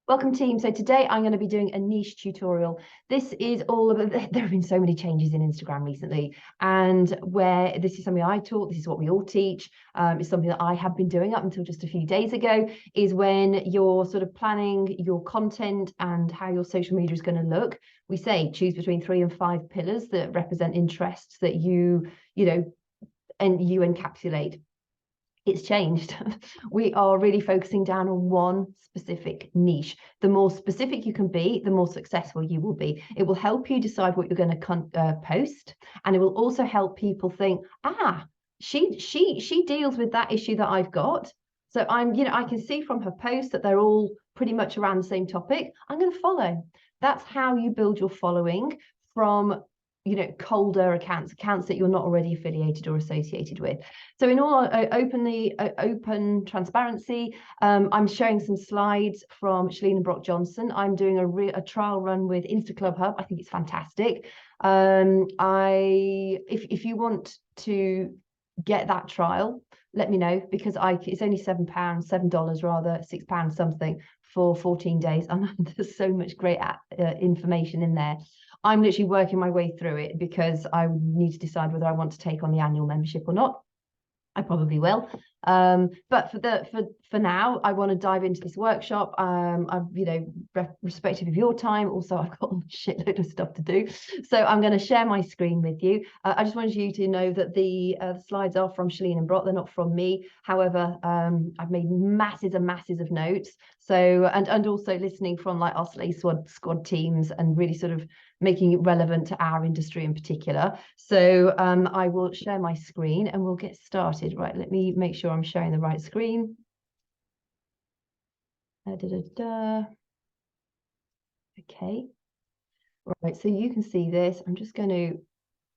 Welcome team. So today I'm going to be doing a niche tutorial. This is all about, there have been so many changes in Instagram recently, and where this is something I taught, this is what we all teach. It's something that I have been doing up until just a few days ago, is when you're sort of planning your content and how your social media is going to look. We say choose between 3 and 5 pillars that represent interests that you encapsulate. It's changed. We are really focusing down on one specific niche. The more specific you can be, the more successful you will be. It will help you decide what you're going to post, and it will also help people think, she deals with that issue that I've got. So I can see from her posts that they're all pretty much around the same topic. I'm going to follow. That's how you build your following from colder accounts that you're not already affiliated or associated with. So in all open transparency, I'm showing some slides from Shalene and Brock Johnson. I'm doing a trial run with Insta Club Hub. I think it's fantastic. If you want to get that trial, let me know, because it's only $7 rather, £6 something for 14 days. And there's so much great information in there. I'm literally working my way through it because I need to decide whether I want to take on the annual membership or not. I probably will. But for now, I want to dive into this workshop. Respective of your time, also I've got a shitload of stuff to do. So I'm going to share my screen with you. I just wanted you to know that the slides are from Shalene and Brock. They're not from me. However, I've made masses and masses of notes. So, and also listening from like our Slay Squad teams and really sort of making it relevant to our industry in particular. So I will share my screen and we'll get started. Right, let me make sure I'm sharing the right screen. Okay. Right, so you can see this. I'm just going to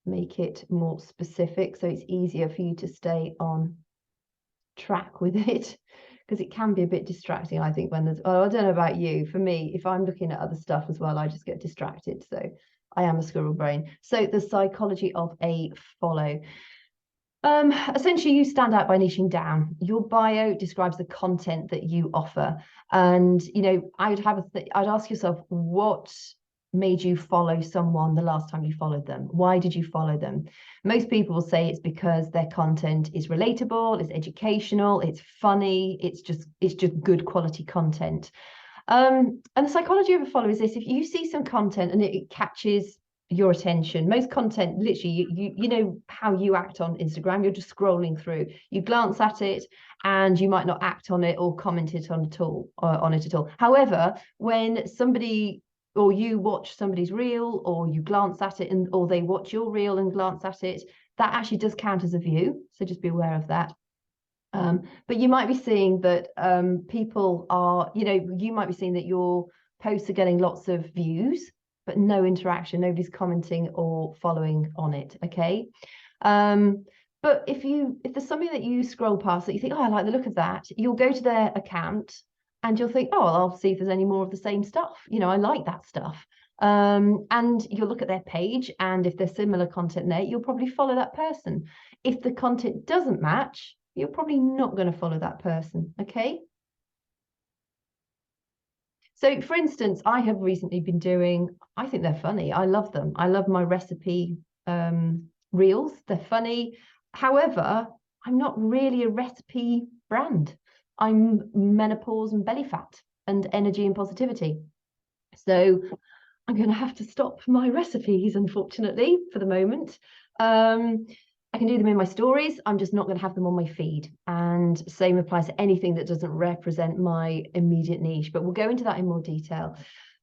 make it more specific so it's easier for you to stay on track with it, because it can be a bit distracting, I think, when there's, I don't know about you, for me, if I'm looking at other stuff as well, I just get distracted. So I am a squirrel brain. So the psychology of a follow. Essentially, you stand out by niching down. Your bio describes the content that you offer, and I'd ask yourself, what made you follow someone the last time you followed them? Why did you follow them? Most people will say it's because their content is relatable, it's educational, it's funny, it's just good quality content. And the psychology of a follow is this: if you see some content and it catches your attention, most content, literally, you know how you act on Instagram, you're just scrolling through, you glance at it and you might not act on it or comment it on it at all. However, when somebody or you watch somebody's reel, or you glance at it or they watch your reel and glance at it, that actually does count as a view. So just be aware of that. But you might be seeing that people are, you might be seeing that your posts are getting lots of views, but no interaction, nobody's commenting or following on it. Okay. But if there's something that you scroll past that you think, oh, I like the look of that, you'll go to their account and you'll think, oh, I'll see if there's any more of the same stuff. I like that stuff. And you'll look at their page, and if there's similar content there, you'll probably follow that person. If the content doesn't match, you're probably not going to follow that person. Okay. So for instance, I have recently been doing, I think they're funny. I love them. I love my recipe reels. They're funny. However, I'm not really a recipe brand. I'm menopause and belly fat and energy and positivity. So I'm going to have to stop my recipes, unfortunately, for the moment. I can do them in my stories. I'm just not going to have them on my feed. And same applies to anything that doesn't represent my immediate niche. But we'll go into that in more detail.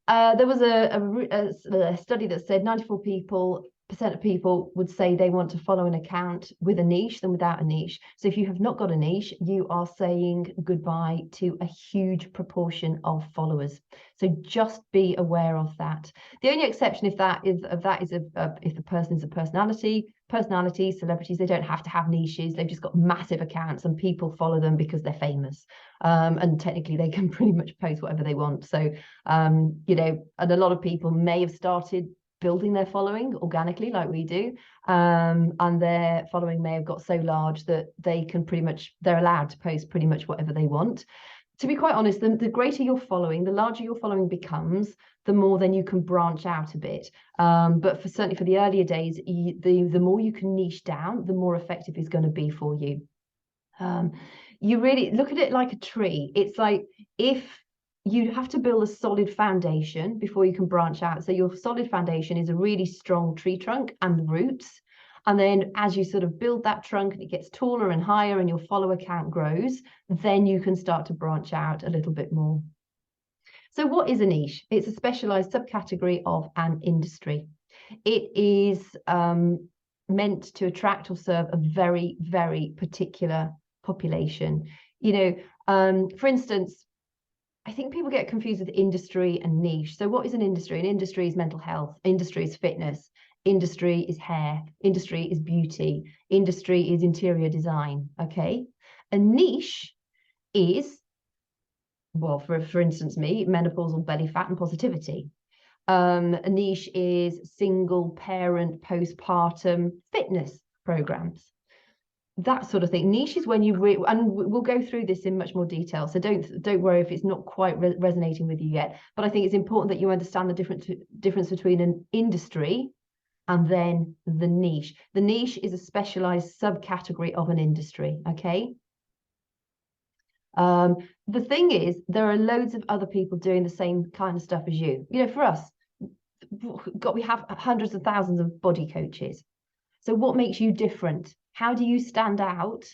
There was a study that said 94% of people would say they want to follow an account with a niche than without a niche. So if you have not got a niche, you are saying goodbye to a huge proportion of followers. So just be aware of that. The only exception if the person is a personality, celebrities, they don't have to have niches. They've just got massive accounts and people follow them because they're famous. And technically they can pretty much post whatever they want. So, and a lot of people may have started building their following organically like we do, and their following may have got so large that they're allowed to post pretty much whatever they want. to be quite honest, the greater your following, the larger your following becomes, the more then you can branch out a bit. But certainly for the earlier days, the more you can niche down, the more effective it's going to be for you. You really look at it like a tree. It's like, if you have to build a solid foundation before you can branch out. So your solid foundation is a really strong tree trunk and roots. And then as you sort of build that trunk and it gets taller and higher and your follower count grows, then you can start to branch out a little bit more. So what is a niche? It's a specialized subcategory of an industry. It is meant to attract or serve a very, very particular population. For instance, I think people get confused with industry and niche. So what is an industry? An industry is mental health. Industry is fitness. Industry is hair. Industry is beauty. Industry is interior design. Okay. A niche is, well, for instance, me, menopausal belly fat and positivity. A niche is single parent postpartum fitness programs, that sort of thing. Niche is when you and we'll go through this in much more detail, so don't worry if it's not quite resonating with you yet, but I think it's important that you understand the difference between an industry and then the niche. The niche is a specialized subcategory of an industry. Okay. The thing is, there are loads of other people doing the same kind of stuff as you. For us, we have hundreds of thousands of body coaches. So what makes you different? How do you stand out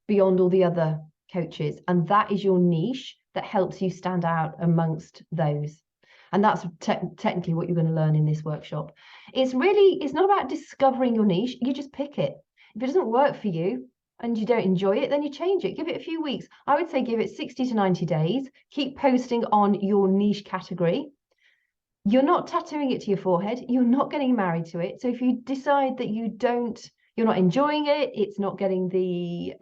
beyond all the other coaches? And that is your niche that helps you stand out amongst those. And that's technically what you're going to learn in this workshop. It's not about discovering your niche. You just pick it. If it doesn't work for you and you don't enjoy it, then you change it. Give it a few weeks. I would say give it 60 to 90 days. Keep posting on your niche category. You're not tattooing it to your forehead. You're not getting married to it. So if you decide that you're not enjoying it, it's not getting the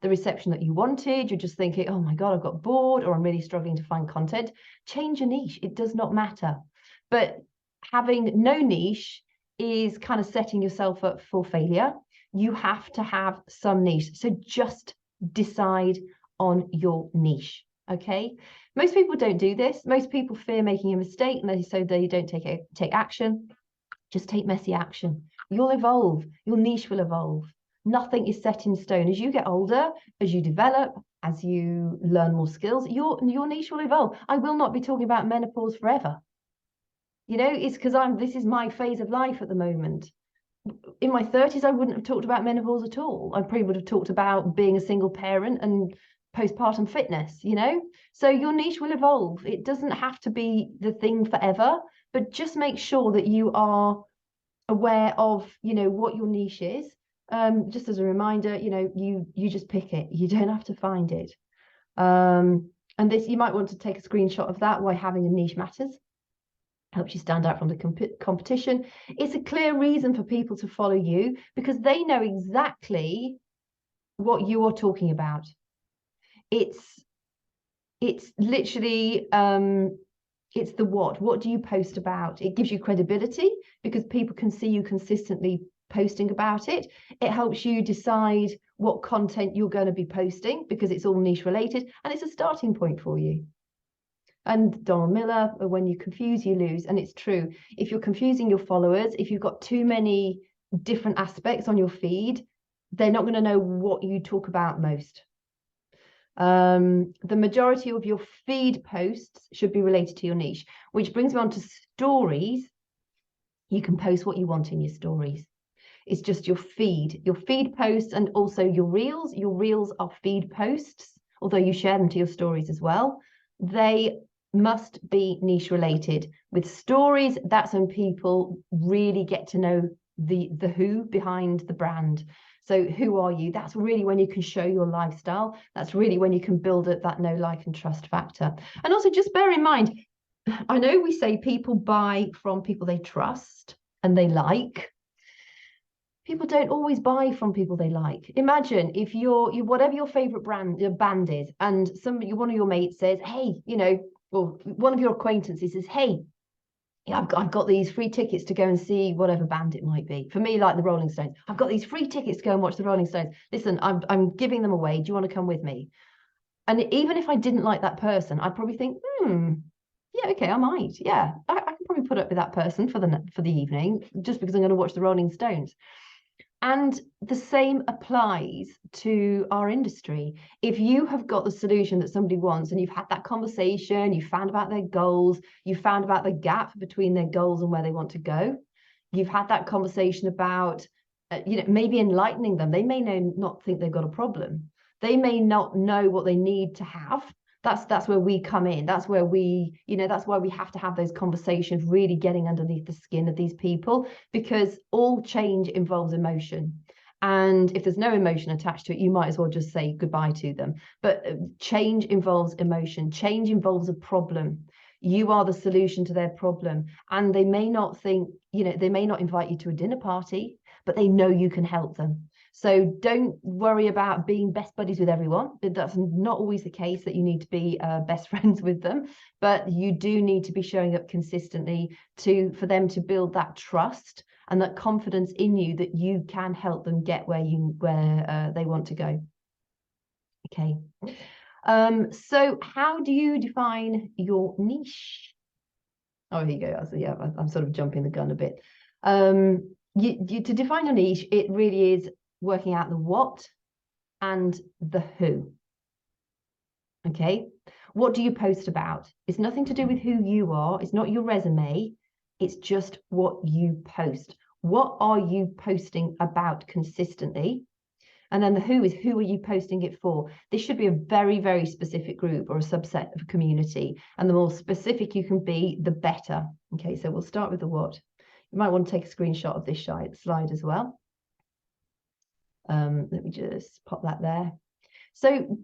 reception that you wanted, you're just thinking, oh my God, I've got bored, or I'm really struggling to find content, change your niche. It does not matter. But having no niche is kind of setting yourself up for failure. You have to have some niche. So just decide on your niche. Okay. Most people don't do this. Most people fear making a mistake, and so they don't take action. Just take messy action. You'll evolve. Your niche will evolve. Nothing is set in stone. As you get older, as you develop, as you learn more skills, your niche will evolve. I will not be talking about menopause forever. It's because this is my phase of life at the moment. In my 30s, I wouldn't have talked about menopause at all. I probably would have talked about being a single parent and postpartum fitness, So your niche will evolve. It doesn't have to be the thing forever, but just make sure that you are aware of, what your niche is. Just as a reminder, you just pick it. You don't have to find it. And this, you might want to take a screenshot of that, why having a niche matters. Helps you stand out from the competition. It's a clear reason for people to follow you, because they know exactly what you are talking about. It's literally it's the what do you post about. It gives you credibility because people can see you consistently posting about it. It helps you decide what content you're going to be posting because it's all niche related, and it's a starting point for you. And Donald Miller, when you confuse, you lose. And it's true. If you're confusing your followers, if you've got too many different aspects on your feed, they're not going to know what you talk about most. The majority of your feed posts should be related to your niche, which brings me on to stories. You can post what you want in your stories. It's just your feed posts, and also your reels. Your reels are feed posts, although you share them to your stories as well. They must be niche related. With stories, that's when people really get to know the who behind the brand. So who are you? That's really when you can show your lifestyle. That's really when you can build up that know, like, and trust factor. And also just bear in mind, I know we say people buy from people they trust and they like. People don't always buy from people they like. Imagine if you're whatever your favorite band is, and one of your mates says, hey, or one of your acquaintances says, hey, I've got these free tickets to go and see whatever band it might be. For me, like the Rolling Stones, I've got these free tickets to go and watch the Rolling Stones. Listen, I'm giving them away. Do you want to come with me? And even if I didn't like that person, I'd probably think, yeah, okay, I might. Yeah, I can probably put up with that person for the evening just because I'm going to watch the Rolling Stones. And the same applies to our industry. If you have got the solution that somebody wants and you've had that conversation, you found about their goals, you found about the gap between their goals and where they want to go, you've had that conversation about, maybe enlightening them. They may not think they've got a problem. They may not know what they need to have. That's where we come in. That's where that's why we have to have those conversations, really getting underneath the skin of these people, because all change involves emotion. And if there's no emotion attached to it, you might as well just say goodbye to them. But change involves emotion. Change involves a problem. You are the solution to their problem. And they may not think, they may not invite you to a dinner party, but they know you can help them. So don't worry about being best buddies with everyone. That's not always the case, that you need to be best friends with them, but you do need to be showing up consistently for them to build that trust and that confidence in you that you can help them get where they want to go. Okay. So how do you define your niche? Oh, here you go. So yeah, I'm sort of jumping the gun a bit. To define a niche, it really is working out the what and the who. Okay, what do you post about? It's nothing to do with who you are. It's not your resume. It's just what you post. What are you posting about consistently? And then the who is, who are you posting it for? This should be a very, very specific group or a subset of a community. And the more specific you can be, the better. Okay, so we'll start with the what. You might want to take a screenshot of this slide as well. Let me just pop that there. So,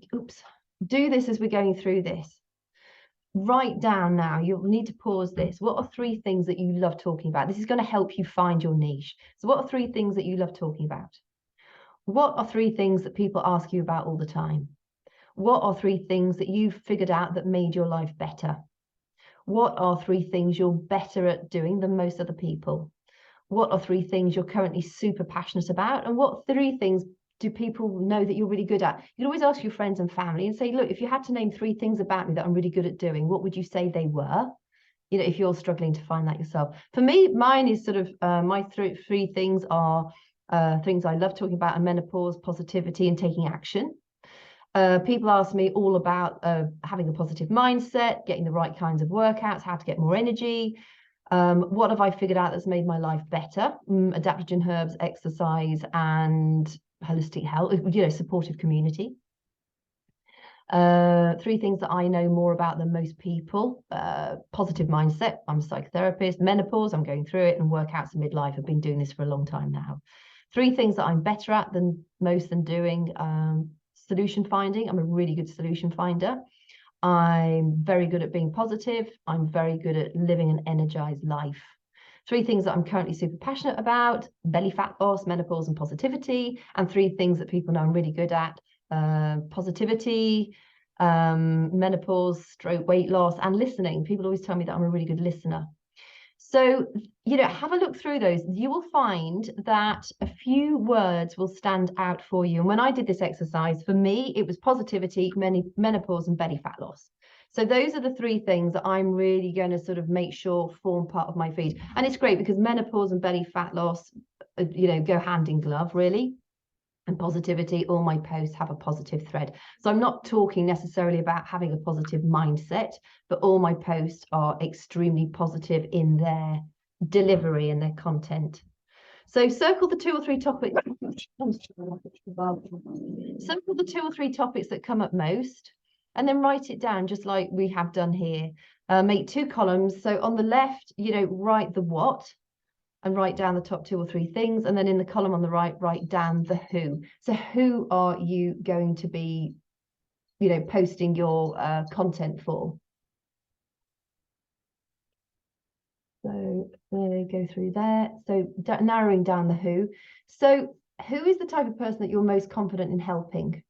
do this as we're going through this. Write down now, you'll need to pause this. What are 3 things that you love talking about? This is going to help you find your niche. So what are 3 things that you love talking about? What are 3 things that people ask you about all the time? What are 3 things that you've figured out that made your life better? What are 3 things you're better at doing than most other people? What are 3 things you're currently super passionate about? And what 3 things do people know that you're really good at? You can always ask your friends and family and say, look, if you had to name 3 things about me that I'm really good at doing, what would you say they were? If you're struggling to find that yourself. For me, mine is sort of, my 3 things are things I love talking about: menopause, positivity, and taking action. People ask me all about having a positive mindset, getting the right kinds of workouts, how to get more energy. What have I figured out that's made my life better? Adaptogen herbs, exercise, and holistic health, supportive community. 3 things that I know more about than most people: positive mindset, I'm a psychotherapist; menopause, I'm going through it; and workouts in midlife, I've been doing this for a long time now. 3 things that I'm better at than most than doing: solution finding, I'm a really good solution finder. I'm very good at being positive. I'm very good at living an energized life. 3 things that I'm currently super passionate about: belly fat loss, menopause, and positivity. And 3 things that people know I'm really good at: positivity, menopause, stroke, weight loss, and listening. People always tell me that I'm a really good listener. So, have a look through those. You will find that a few words will stand out for you. And when I did this exercise, for me, it was positivity, menopause, and belly fat loss. So those are the 3 things that I'm really going to sort of make sure form part of my feed. And it's great because menopause and belly fat loss, go hand in glove, really. And positivity, all my posts have a positive thread. So I'm not talking necessarily about having a positive mindset, but all my posts are extremely positive in their delivery and their content. So circle the 2 or 3 topics. Circle the 2 or 3 topics that come up most, and then write it down just like we have done here. Make 2 columns. So on the left, write the what, and write down the top 2 or 3 things. And then in the column on the right, write down the who. So who are you going to be, posting your content for? So go through there. So narrowing down the who. So who is the type of person that you're most confident in helping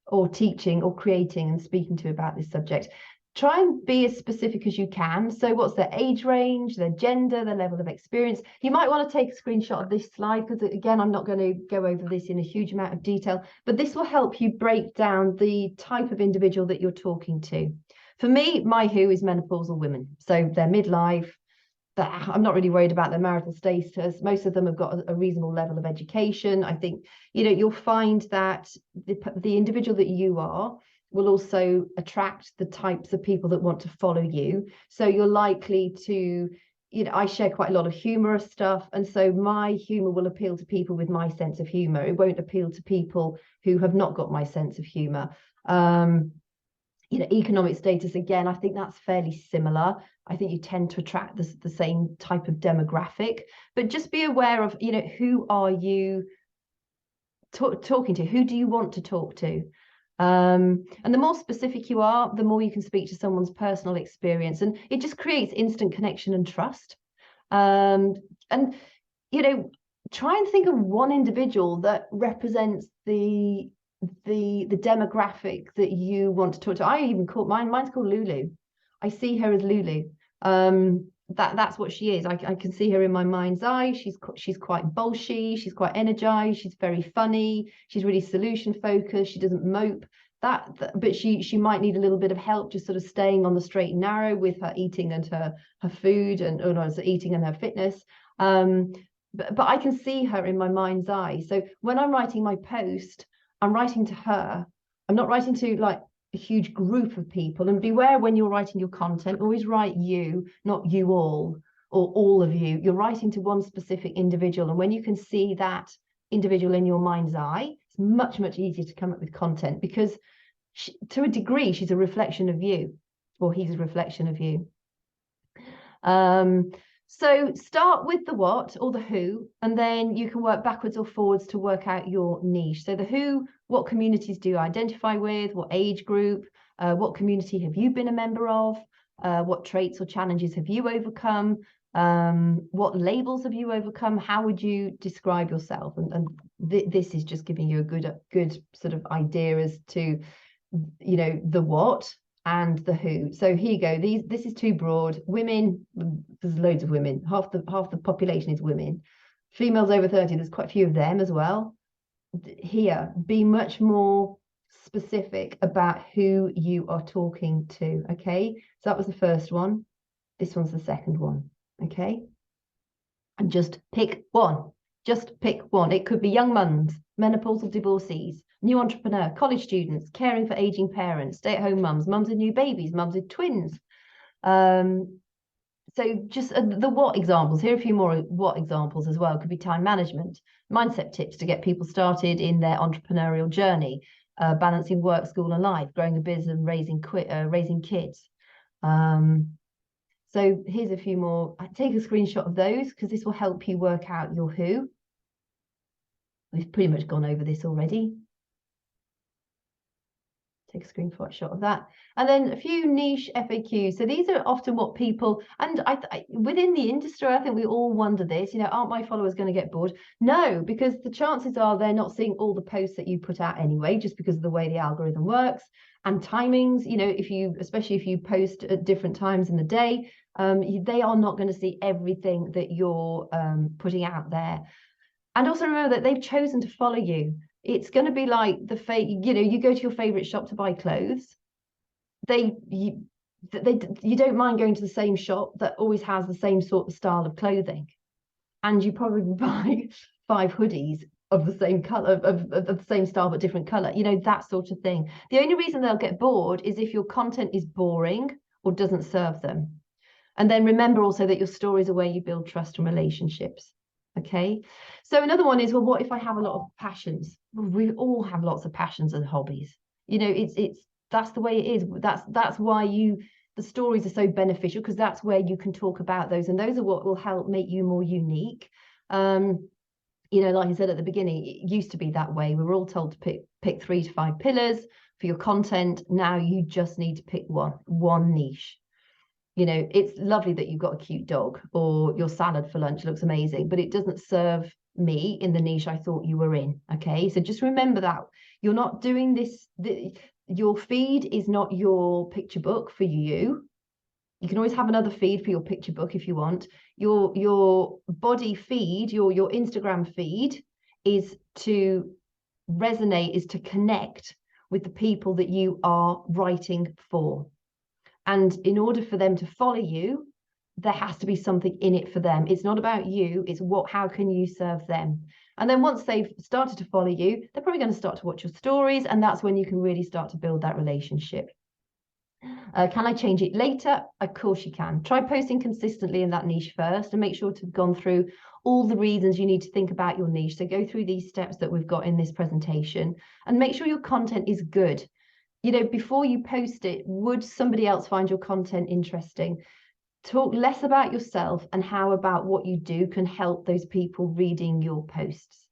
or teaching or creating and speaking to about this subject? try and be as specific as you can. So what's their age range, their gender, their level of experience? You might want to take a screenshot of this slide, because again, I'm not going to go over this in a huge amount of detail, but this will help you break down the type of individual that you're talking to. For me, my who is menopausal women. So they're midlife. I'm not really worried about their marital status. Most of them have got a reasonable level of education. I think, you'll find that the individual that you are will also attract the types of people that want to follow you. So you're likely to, I share quite a lot of humorous stuff. And so my humor will appeal to people with my sense of humor. It won't appeal to people who have not got my sense of humor. Economic status, again, I think that's fairly similar. I think you tend to attract the same type of demographic, but just be aware of, who are you talking to? Who do you want to talk to? And the more specific you are, the more you can speak to someone's personal experience, and it just creates instant connection and trust. And try and think of one individual that represents the demographic that you want to talk to. I even call mine's called Lulu. I see her as Lulu. That's what she is. I can see her in my mind's eye. She's quite bolshy. She's quite energized. She's very funny. She's really solution focused. She doesn't mope. But she might need a little bit of help, just sort of staying on the straight and narrow with her eating and her food, and eating and her fitness. But I can see her in my mind's eye. So when I'm writing my post, I'm writing to her. I'm not writing to like a huge group of people. And beware when you're writing your content, always write you, not you all or all of you. You're writing to one specific individual. And when you can see that individual in your mind's eye, it's much, much easier to come up with content, because to a degree, she's a reflection of you, or he's a reflection of you. So start with the what or the who, and then you can work backwards or forwards to work out your niche. So the who, what communities do you identify with? What age group? What community have you been a member of? What traits or challenges have you overcome? What labels have you overcome? How would you describe yourself? And this is just giving you a good sort of idea as to, the what and the who. So here you go. This is too broad. Women, there's loads of women. Half the population is women. Females over 30, there's quite a few of them as well. Here, be much more specific about who you are talking to. Okay, so that was the first one. This one's the second one. Okay, and just pick one. Just pick one. It could be young mums, menopausal divorcees, new entrepreneur, college students, caring for aging parents, stay-at-home mums, mums with new babies, mums with twins. So just the what examples. Here are a few more what examples as well. Could be time management, mindset tips to get people started in their entrepreneurial journey, balancing work, school and life, growing a business and raising kids. So here's a few more. Take a screenshot of those, because this will help you work out your who. We've pretty much gone over this already. Take a screenshot of that. And then a few niche FAQs. So these are often what people, and within the industry, I think we all wonder this, aren't my followers going to get bored? No, because the chances are they're not seeing all the posts that you put out anyway, just because of the way the algorithm works and timings. Especially if you post at different times in the day, they are not going to see everything that you're putting out there. And also remember that they've chosen to follow you. It's going to be like you go to your favorite shop to buy clothes. You don't mind going to the same shop that always has the same sort of style of clothing, and you probably buy 5 hoodies of the same color, of the same style but different color. That sort of thing. The only reason they'll get bored is if your content is boring or doesn't serve them. And then remember also that your stories are where you build trust and relationships. Okay, so another one is, well, what if I have a lot of passions? We all have lots of passions and hobbies. That's the way it is. That's why the stories are so beneficial, because that's where you can talk about those, and those are what will help make you more unique. Like I said at the beginning, it used to be that way. We were all told to pick 3 to 5 pillars for your content. Now you just need to pick one niche. It's lovely that you've got a cute dog, or your salad for lunch looks amazing, but it doesn't serve me in the niche I thought you were in. Okay, so just remember that you're not doing this. your feed is not your picture book for you. You can always have another feed for your picture book if you want. Your body feed, your Instagram feed is to resonate, is to connect with the people that you are writing for. And in order for them to follow you, there has to be something in it for them. It's not about you, it's how can you serve them? And then once they've started to follow you, they're probably going to start to watch your stories, and that's when you can really start to build that relationship. Can I change it later? Of course you can. Try posting consistently in that niche first and make sure to have gone through all the reasons you need to think about your niche. So go through these steps that we've got in this presentation and make sure your content is good. You know, before you post it, would somebody else find your content interesting? Talk less about yourself and how about what you do can help those people reading your posts.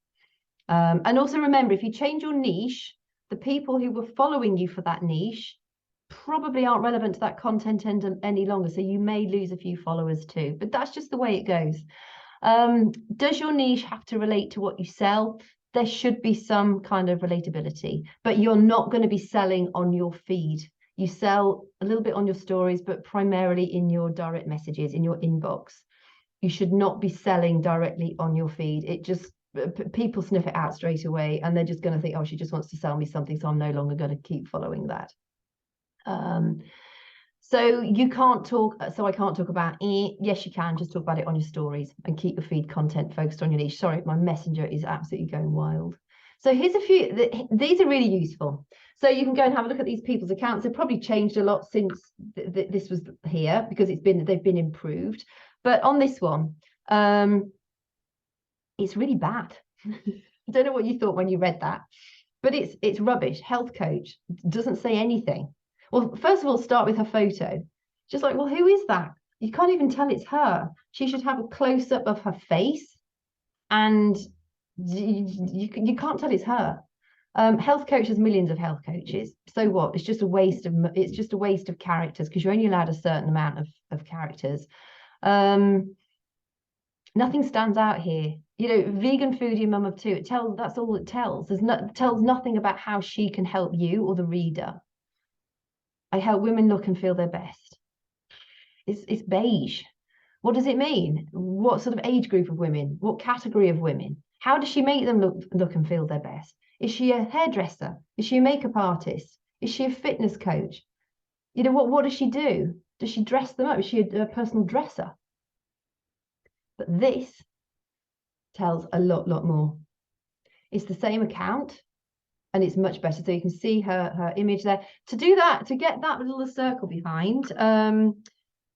And also remember, if you change your niche, the people who were following you for that niche probably aren't relevant to that content any longer. So you may lose a few followers too, but that's just the way it goes. Does your niche have to relate to what you sell? There should be some kind of relatability, but you're not going to be selling on your feed. You sell a little bit on your stories, but primarily in your direct messages, in your inbox. You should not be selling directly on your feed. It just, people sniff it out straight away and they're just going to think, oh, she just wants to sell me something, so I'm no longer going to keep following that. So you can't talk, so I can't talk about it. Yes, you can just talk about it on your stories and keep your feed content focused on your niche. Sorry, my messenger is absolutely going wild. So here's a few, these are really useful. So you can go and have a look at these people's accounts. They've probably changed a lot since this was here because they've been improved. But on this one, it's really bad. I don't know what you thought when you read that, but it's rubbish. Health coach doesn't say anything. Well, first of all, start with her photo. Just like, well, who is that? You can't even tell it's her. She should have a close-up of her face, and you can't tell it's her. Health coach has millions of health coaches. So what? It's just a waste of characters because you're only allowed a certain amount of characters. Nothing stands out here. You know, vegan foodie mum of two. That's all it tells. It tells nothing about how she can help you or the reader. I help women look and feel their best. It's beige. What does it mean? What sort of age group of women? What category of women? How does she make them look and feel their best? Is she a hairdresser? Is she a makeup artist? Is she a fitness coach? You know, what does she do? Does she dress them up? Is she a personal dresser? But this tells a lot more. It's the same account, and it's much better. So you can see her image there. To do that, to get that little circle behind,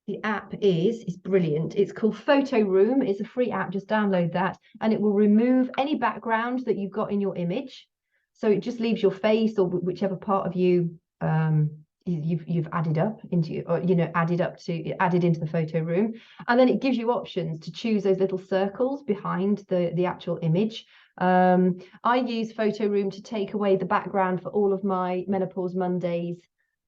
the app is brilliant. It's called Photo Room. It's a free app. Just download that, and it will remove any background that you've got in your image. So it just leaves your face or whichever part of you you've added up into, or added into the photo room, and then it gives you options to choose those little circles behind the actual image. I use Photo Room to take away the background for all of my Menopause Mondays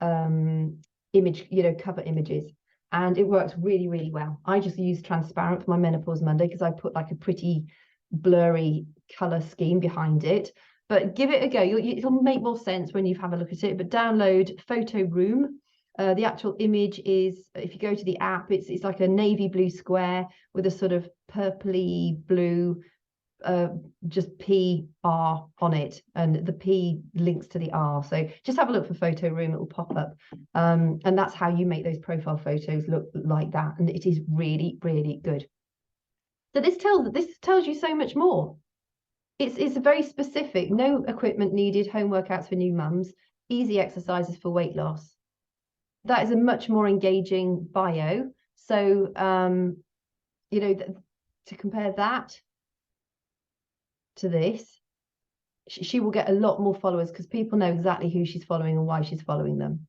image, cover images, and it works really well. I just use transparent for my Menopause Monday because I put like a pretty blurry color scheme behind it. But give it a go. It'll make more sense when you have a look at it. But download Photo Room. The actual image is, if you go to the app, it's like a navy blue square with a sort of purpley blue just PR on it, and the P links to the R. So just have a look for Photo Room, it will pop up, and that's how you make those profile photos look like that, and it is really good. So this tells you so much more. It's very specific. No equipment needed, home workouts for new mums, easy exercises for weight loss. That is a much more engaging bio. So to compare that to this, she will get a lot more followers because people know exactly who she's following and why she's following them.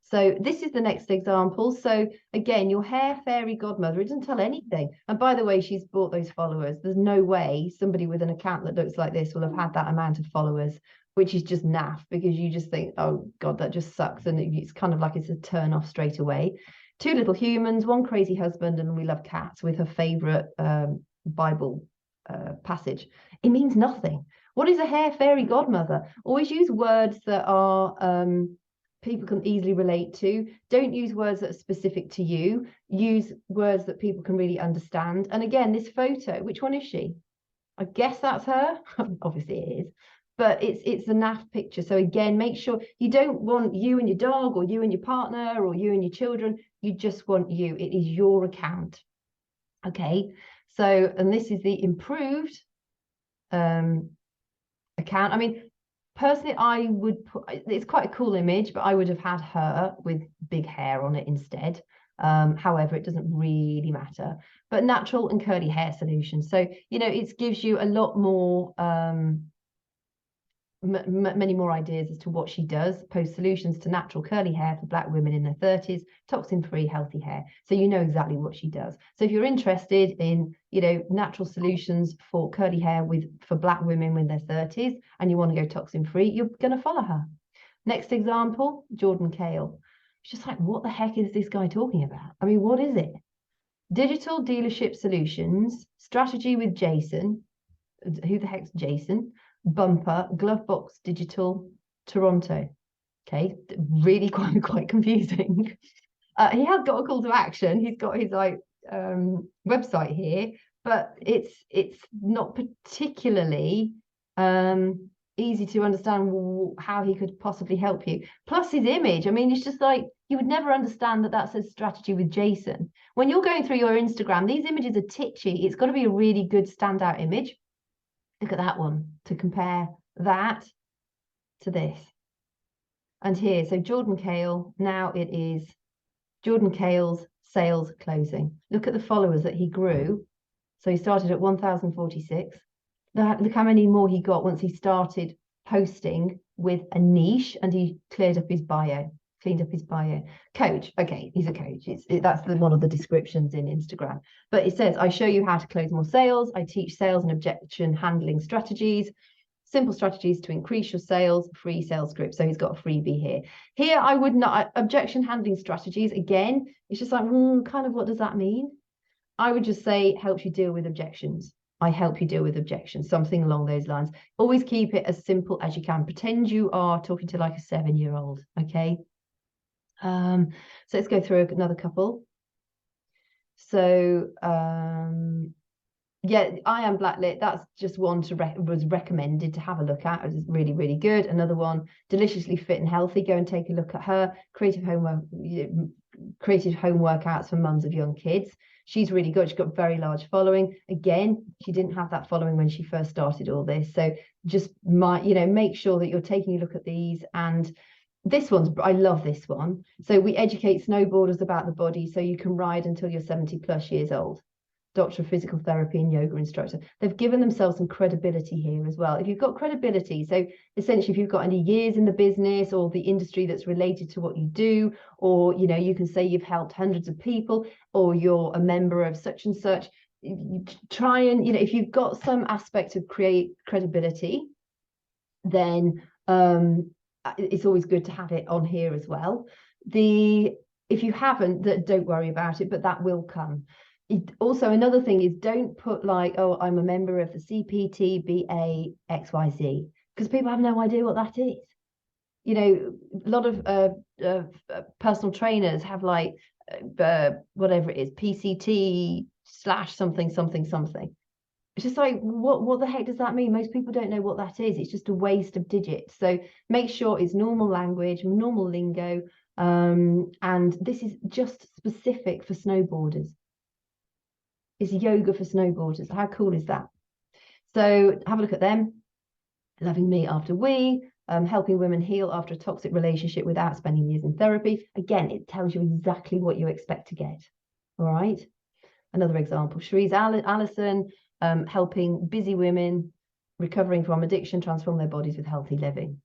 So this is the next example. So again, your hair fairy godmother, it doesn't tell anything. And by the way, she's bought those followers. There's no way somebody with an account that looks like this will have had that amount of followers, which is just naff, because you just think, oh God, that just sucks. And it's kind of like it's a turn off straight away. 2 little humans, 1 crazy husband, and we love cats, with her favorite Bible passage. It means nothing. What is a hair fairy godmother? Always use words that are people can easily relate to. Don't use words that are specific to you. Use words that people can really understand. And again, this photo, which one is she? I guess that's her. Obviously it is, but it's a naff picture. So again, make sure you don't want you and your dog or you and your partner or you and your children. You just want you. It is your account. Okay. So, and this is the improved account. I mean, personally, I would put, it's quite a cool image, but I would have had her with big hair on it instead. However, it doesn't really matter. But natural and curly hair solutions. So, you know, it gives you a lot more many more ideas as to what she does. Post solutions to natural curly hair for Black women in their 30s, toxin-free, healthy hair. So you know exactly what she does. So if you're interested in, you know, natural solutions for curly hair for Black women in their 30s, and you want to go toxin-free, you're going to follow her. Next example, Jordan Kale. It's just like, what the heck is this guy talking about? I mean, what is it? Digital dealership solutions, strategy with Jason. Who the heck's Jason? Bumper, Glovebox Digital, Toronto. Okay, really quite confusing. He has got a call to action. He's got his like website here, but it's not particularly easy to understand how he could possibly help you. Plus his image. I mean, it's just like you would never understand that says strategy with Jason. When you're going through your Instagram, these images are titchy. It's got to be a really good standout image. Look at that one to compare that to this. And here, so Jordan Kale, now it is Jordan Kale's sales closing. Look at the followers that he grew. So he started at 1,046. Look how many more he got once he started posting with a niche and he cleared up his bio. Cleaned up his bio. Coach, okay, he's a coach. That's one of the descriptions in Instagram. But it says, I show you how to close more sales. I teach sales and objection handling strategies, simple strategies to increase your sales, free sales script. So he's got a freebie here. Here, I would not, objection handling strategies, again, it's just like, kind of what does that mean? I would just say, helps you deal with objections. I help you deal with objections, something along those lines. Always keep it as simple as you can. Pretend you are talking to like a 7-year-old, okay? So let's go through another couple. So yeah, I Am Blacklit, that's just one was recommended to have a look at. It was really, really good. Another one, Deliciously Fit and Healthy. Go and take a look at her. Creative home workouts for mums of young kids. She's really good. She's got a very large following. Again, she didn't have that following when she first started all this. So just make sure that you're taking a look at these. And this one's, I love this one. So we educate snowboarders about the body so you can ride until you're 70+ years old. Doctor of Physical Therapy and yoga instructor. They've given themselves some credibility here as well. If you've got credibility, so essentially if you've got any years in the business or the industry that's related to what you do, or you can say you've helped hundreds of people, or you're a member of such and such, you try and if you've got some aspect of credibility, then it's always good to have it on here as well. If you haven't, don't worry about it, but that will come. Also, another thing is, don't put like, oh, I'm a member of the CPTBA XYZ, because people have no idea what that is. A lot of personal trainers have like whatever it is, PCT / something. It's just like, what the heck does that mean? Most people don't know what that is. It's just a waste of digits. So make sure it's normal language, normal lingo, and this is just specific for snowboarders. It's yoga for snowboarders. How cool is that? So have a look at them. Loving Me After We, helping women heal after a toxic relationship without spending years in therapy. Again, it tells you exactly what you expect to get. All right. Another example, Cherise Allison, helping busy women recovering from addiction transform their bodies with healthy living.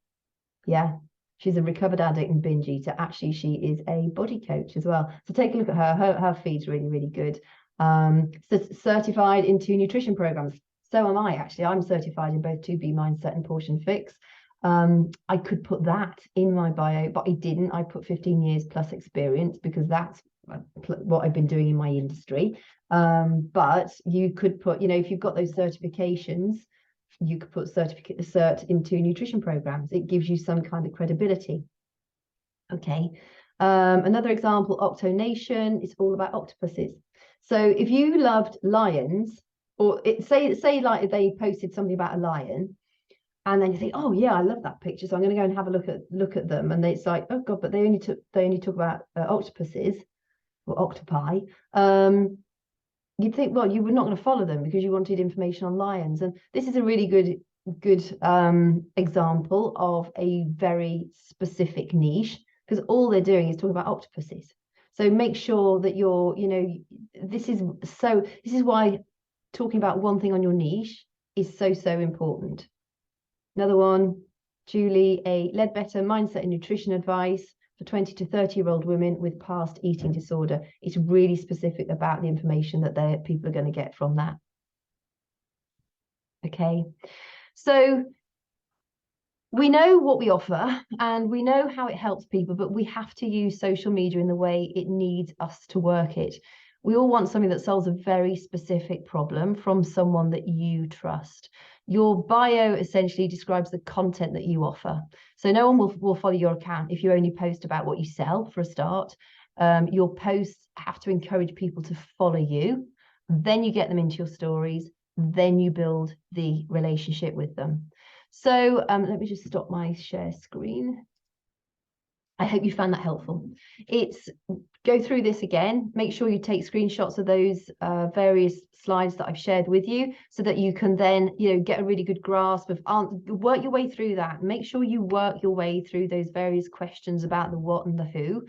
Yeah. She's a recovered addict and binge eater. Actually, she is a body coach as well. So take a look at her. Her feed's really, really good. Certified in 2 nutrition programs. So am I, actually. I'm certified in both 2B Mindset and Portion Fix. I could put that in my bio, but I didn't. I put 15 years plus experience because that's what I've been doing in my industry. But you could put, if you've got those certifications, you could put cert into nutrition programs. It gives you some kind of credibility. Okay. Another example, Octonation, it's all about octopuses. So if you loved lions, or say like they posted something about a lion, and then you think, oh yeah, I love that picture, so I'm going to go and have a look at them, and it's like, oh god, but they only talk about octopuses or octopi. You'd think, well, you were not going to follow them because you wanted information on lions, and this is a really good example of a very specific niche, because all they're doing is talking about octopuses. So make sure that you're, this is why talking about one thing on your niche is so important. Another one, Julie, a Ledbetter mindset and nutrition advice for 20 to 30-year-old women with past eating disorder. It's really specific about the information that people are going to get from that. Okay, so we know what we offer and we know how it helps people, but we have to use social media in the way it needs us to work it. We all want something that solves a very specific problem from someone that you trust. Your bio essentially describes the content that you offer. So no one will follow your account if you only post about what you sell, for a start. Your posts have to encourage people to follow you. Then you get them into your stories. Then you build the relationship with them. So let me just stop my share screen. I hope you found that helpful. Go through this again. Make sure you take screenshots of those various slides that I've shared with you, so that you can then, get a really good grasp of, work your way through that. Make sure you work your way through those various questions about the what and the who.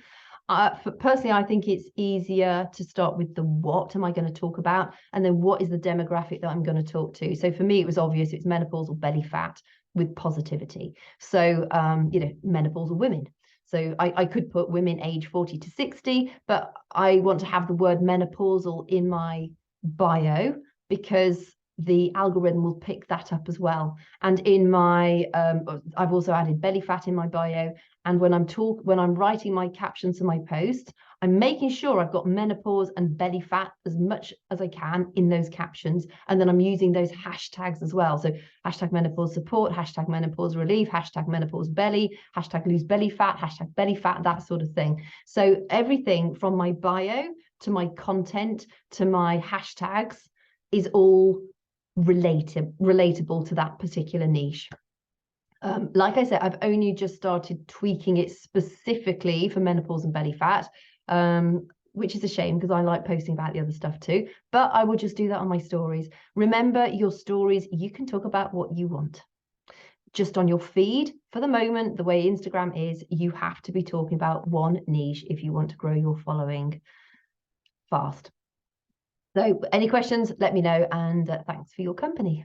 Personally, I think it's easier to start with the what am I going to talk about, and then what is the demographic that I'm going to talk to. So for me, it was obvious it's menopausal belly fat with positivity. So, menopausal women. So I could put women age 40 to 60, but I want to have the word menopausal in my bio because the algorithm will pick that up as well. And in my, I've also added belly fat in my bio. And when I'm writing my captions to my posts, I'm making sure I've got menopause and belly fat as much as I can in those captions. And then I'm using those hashtags as well. So hashtag menopause support, hashtag menopause relief, hashtag menopause belly, hashtag lose belly fat, hashtag belly fat, that sort of thing. So everything from my bio to my content to my hashtags is all relatable to that particular niche. Like I said, I've only just started tweaking it specifically for menopause and belly fat, which is a shame because I like posting about the other stuff too, but I will just do that on my stories. Remember, your stories, you can talk about what you want. Just on your feed, for the moment, the way Instagram is, you have to be talking about one niche if you want to grow your following fast. So any questions, let me know, and thanks for your company.